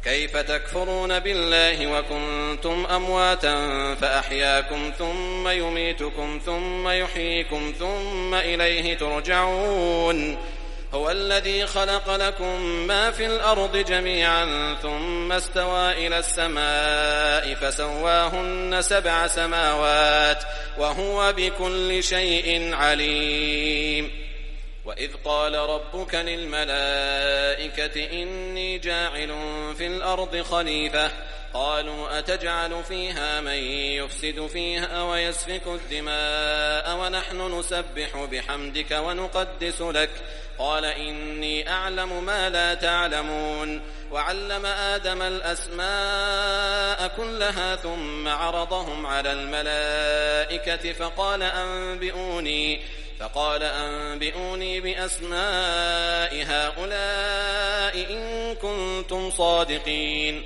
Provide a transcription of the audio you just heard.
كيف تكفرون بالله وكنتم أمواتا فأحياكم ثم يميتكم ثم يحييكم ثم إليه ترجعون هو الذي خلق لكم ما في الأرض جميعا ثم استوى إلى السماء فسواهن 7 سماوات وهو بكل شيء عليم. وإذ قال ربك للملائكة إني جاعل في الأرض خليفة قالوا أتجعل فيها من يفسد فيها ويسفك الدماء ونحن نسبح بحمدك ونقدس لك قال إني أعلم ما لا تعلمون. وعلم آدم الأسماء كلها ثم عرضهم على الملائكة فقال أنبئوني بأسماء هؤلاء إن كنتم صادقين.